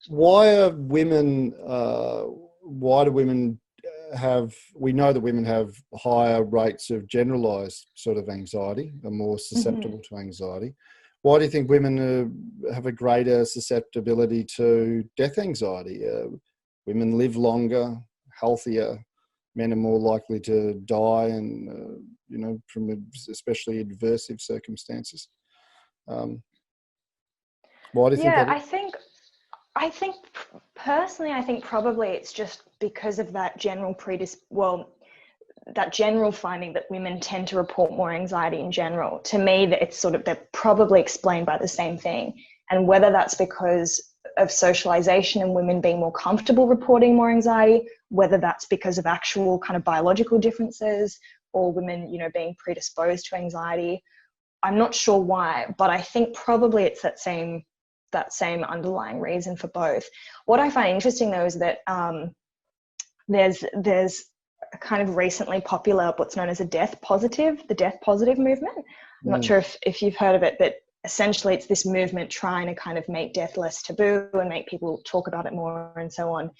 why are women? Why do women have? We know that women have higher rates of generalised sort of anxiety, are more susceptible to anxiety. Why do you think women have a greater susceptibility to death anxiety? Women live longer, healthier. Men are more likely to die, and from especially adversive circumstances. Why do you think that is? I think personally, I think probably it's just because of that general that general finding that women tend to report more anxiety in general. To me, that it's they're probably explained by the same thing. And whether that's because of socialization and women being more comfortable reporting more anxiety, whether that's because of actual kind of biological differences or women, being predisposed to anxiety, I'm not sure why, but I think probably it's that same underlying reason for both. What I find interesting though is that there's a kind of recently popular what's known as the death positive movement. I'm not sure if you've heard of it, but essentially it's this movement trying to kind of make death less taboo and make people talk about it more and so on.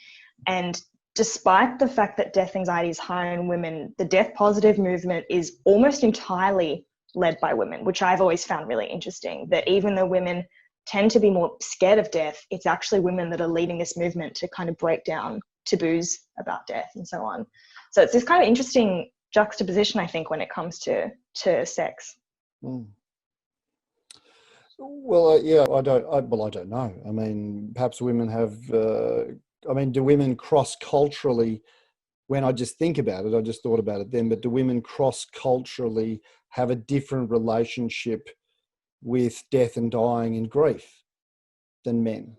And despite the fact that death anxiety is higher in women, the death positive movement is almost entirely led by women, which I've always found really interesting, that even though women tend to be more scared of death, it's actually women that are leading this movement to kind of break down taboos about death and so on. So it's this kind of interesting juxtaposition, I think, when it comes to sex. Well, I don't know. I mean, perhaps women have. Do women cross culturally? When I just think about it, I just thought about it then. But do women cross culturally have a different relationship with death and dying and grief than men?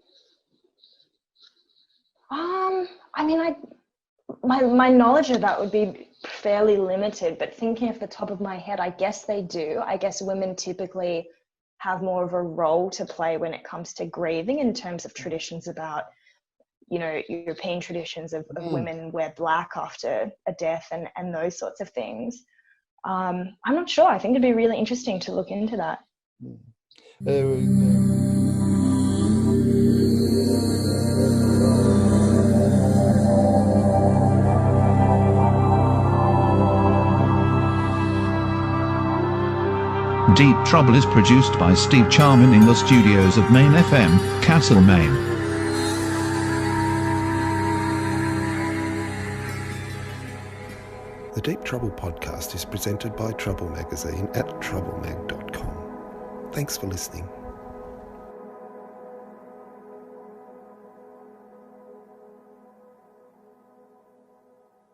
My knowledge of that would be fairly limited, but thinking off the top of my head, I guess they do. I guess women typically have more of a role to play when it comes to grieving, in terms of traditions about, European traditions of women wear black after a death and those sorts of things. I'm not sure. I think it'd be really interesting to look into that. Deep Trouble is produced by Steve Charman in the studios of Main FM, Castle, Maine. The Deep Trouble podcast is presented by Trouble Magazine at troublemag.com. Thanks for listening.